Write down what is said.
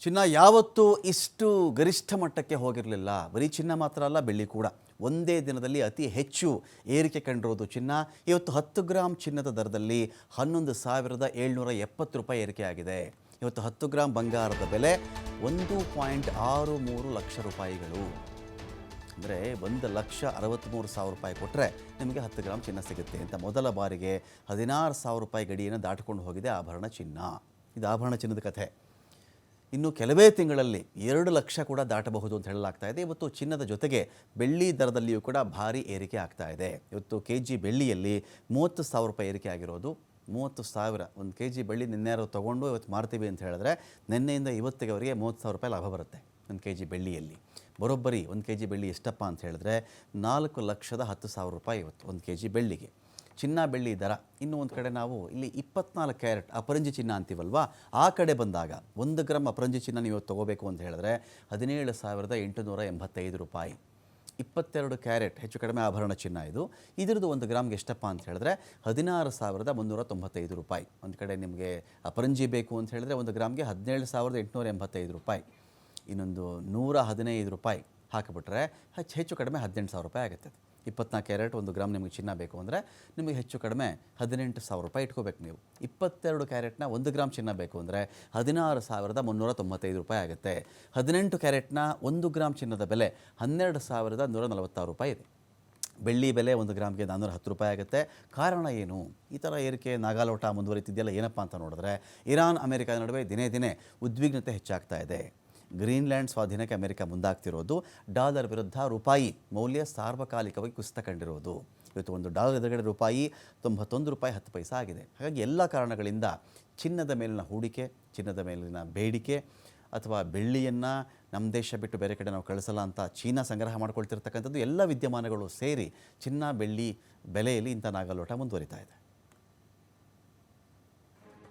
ಚಿನ್ನ ಯಾವತ್ತೂ ಇಷ್ಟು ಗರಿಷ್ಠ ಮಟ್ಟಕ್ಕೆ ಹೋಗಿರಲಿಲ್ಲ. ಬರೀ ಚಿನ್ನ ಮಾತ್ರ ಅಲ್ಲ, ಬೆಳ್ಳಿ ಕೂಡ ಒಂದೇ ದಿನದಲ್ಲಿ ಅತಿ ಹೆಚ್ಚು ಏರಿಕೆ ಕಂಡಿರೋದು ಚಿನ್ನ. ಇವತ್ತು 10 ಗ್ರಾಂ ಚಿನ್ನದ ದರದಲ್ಲಿ 11,770 ರೂಪಾಯಿ ಏರಿಕೆಯಾಗಿದೆ. ಇವತ್ತು 10 ಗ್ರಾಂ ಬಂಗಾರದ ಬೆಲೆ 1.63 ಲಕ್ಷ ರೂಪಾಯಿಗಳು. ಅಂದರೆ 1,63,000 ರೂಪಾಯಿ ಕೊಟ್ಟರೆ ನಿಮಗೆ 10 ಗ್ರಾಂ ಚಿನ್ನ ಸಿಗುತ್ತೆ ಅಂತ ಮೊದಲ ಬಾರಿಗೆ 16,000 ರೂಪಾಯಿ ಗಡಿಯನ್ನು ದಾಟಿಕೊಂಡು ಹೋಗಿದೆ ಆಭರಣ ಚಿನ್ನ. ಇದು ಆಭರಣ ಚಿನ್ನದ ಕಥೆ. ಇನ್ನು ಕೆಲವೇ ತಿಂಗಳಲ್ಲಿ 2 ಲಕ್ಷ ಕೂಡ ದಾಟಬಹುದು ಅಂತ ಹೇಳಲಾಗ್ತಾ ಇದೆ. ಇವತ್ತು ಚಿನ್ನದ ಜೊತೆಗೆ ಬೆಳ್ಳಿ ದರದಲ್ಲಿಯೂ ಕೂಡ ಭಾರಿ ಏರಿಕೆ ಆಗ್ತಾ ಇದೆ. ಇವತ್ತು KG ಬೆಳ್ಳಿಯಲ್ಲಿ 30,000 ರೂಪಾಯಿ ಏರಿಕೆ ಆಗಿರೋದು. 30,000 ಒಂದು KG ಬೆಳ್ಳಿ ನಿನ್ನೆಯಾರು ತೊಗೊಂಡು ಇವತ್ತು ಮಾರ್ತೀವಿ ಅಂತ ಹೇಳಿದ್ರೆ ನಿನ್ನೆಯಿಂದ ಇವತ್ತಿಗೆ ಅವರಿಗೆ 30,000 ರೂಪಾಯಿ ಲಾಭ ಬರುತ್ತೆ. 1 KG ಬೆಳ್ಳಿಯಲ್ಲಿ ಬರೋಬ್ಬರಿ 1 KG ಬೆಳ್ಳಿ ಎಷ್ಟಪ್ಪ ಅಂತ ಹೇಳಿದ್ರೆ 4,10,000 ರೂಪಾಯಿ ಇವತ್ತು 1 KG ಬೆಳ್ಳಿಗೆ. ಚಿನ್ನ ಬೆಳ್ಳಿ ದರ ಇನ್ನೂ ಒಂದು ಕಡೆ ನಾವು ಇಲ್ಲಿ 24 ಕ್ಯಾರೆಟ್ ಅಪರಂಜಿ ಚಿನ್ನ ಅಂತೀವಲ್ವಾ, ಆ ಕಡೆ ಬಂದಾಗ 1 ಗ್ರಾಮ್ ಅಪರಂಜಿ ಚಿನ್ನ ನೀವು ತೊಗೋಬೇಕು ಅಂತ ಹೇಳಿದ್ರೆ 17,885 ರೂಪಾಯಿ. 22 ಕ್ಯಾರೆಟ್ ಹೆಚ್ಚು ಕಡಿಮೆ ಆಭರಣ ಚಿನ್ನ ಇದರದ್ದು 1 ಗ್ರಾಮ್ಗೆ ಎಷ್ಟಪ್ಪ ಅಂತ ಹೇಳಿದ್ರೆ 16,395 ರೂಪಾಯಿ. ಒಂದು ಕಡೆ ನಿಮಗೆ ಅಪರಂಜಿ ಬೇಕು ಅಂತ ಹೇಳಿದ್ರೆ 1 ಗ್ರಾಮ್ಗೆ 17,885 ರೂಪಾಯಿ. ಇನ್ನೊಂದು 115 ರೂಪಾಯಿ ಹಾಕಿಬಿಟ್ರೆ ಹೆಚ್ಚು ಕಡಿಮೆ 18,000 ರೂಪಾಯಿ ಆಗುತ್ತೆ. 24 ಕ್ಯಾರೆಟ್ 1 ಗ್ರಾಮ್ ನಿಮಗೆ ಚಿನ್ನ ಬೇಕು ಅಂದರೆ ನಿಮಗೆ ಹೆಚ್ಚು ಕಡಿಮೆ 18,000 ರೂಪಾಯಿ ಇಟ್ಕೋಬೇಕು ನೀವು. 22 ಕ್ಯಾರೆಟ್ನ 1 ಗ್ರಾಮ್ ಚಿನ್ನ ಬೇಕು ಅಂದರೆ 16,395 ರೂಪಾಯಿ ಆಗುತ್ತೆ. 18 ಕ್ಯಾರೆಟ್ನ 1 ಗ್ರಾಮ್ ಚಿನ್ನದ ಬೆಲೆ 12,146 ರೂಪಾಯಿ ಇದೆ. ಬೆಳ್ಳಿ ಬೆಲೆ 1 ಗ್ರಾಮ್ಗೆ 410 ರೂಪಾಯಿ ಆಗುತ್ತೆ. ಕಾರಣ ಏನು? ಈ ಥರ ಏರಿಕೆ ನಾಗಾಲೋಟ ಮುಂದುವರಿತಿದೆಯಲ್ಲ ಏನಪ್ಪ ಅಂತ ನೋಡಿದ್ರೆ, ಇರಾನ್ ಅಮೆರಿಕ ನಡುವೆ ದಿನೇ ದಿನೇ ಉದ್ವಿಗ್ನತೆ ಹೆಚ್ಚಾಗ್ತಾ ಇದೆ. ಗ್ರೀನ್ಲ್ಯಾಂಡ್ ಸ್ವಾಧೀನಕ್ಕೆ ಅಮೆರಿಕ ಮುಂದಾಗ್ತಿರೋದು, ಡಾಲರ್ ವಿರುದ್ಧ ರೂಪಾಯಿ ಮೌಲ್ಯ ಸಾರ್ವಕಾಲಿಕವಾಗಿ ಕುಸಿತ ಕಂಡಿರೋದು. ಇವತ್ತು $1 ಎದುರುಗಡೆ ರೂಪಾಯಿ 91 ರೂಪಾಯಿ 10 ಪೈಸೆ ಆಗಿದೆ. ಹಾಗಾಗಿ ಎಲ್ಲ ಕಾರಣಗಳಿಂದ ಚಿನ್ನದ ಮೇಲಿನ ಹೂಡಿಕೆ, ಚಿನ್ನದ ಮೇಲಿನ ಬೇಡಿಕೆ ಅಥವಾ ಬೆಳ್ಳಿಯನ್ನು ನಮ್ಮ ದೇಶ ಬಿಟ್ಟು ಬೇರೆ ಕಡೆ ನಾವು ಕಳಿಸಲ್ಲ ಅಂತ ಚೀನಾ ಸಂಗ್ರಹ ಮಾಡ್ಕೊಳ್ತಿರ್ತಕ್ಕಂಥದ್ದು ಎಲ್ಲ ವಿದ್ಯಮಾನಗಳು ಸೇರಿ ಚಿನ್ನ ಬೆಳ್ಳಿ ಬೆಲೆಯಲ್ಲಿ ಇಂಥ ನಾಗಾಲೋಟ ಮುಂದುವರಿತಾ ಇದೆ.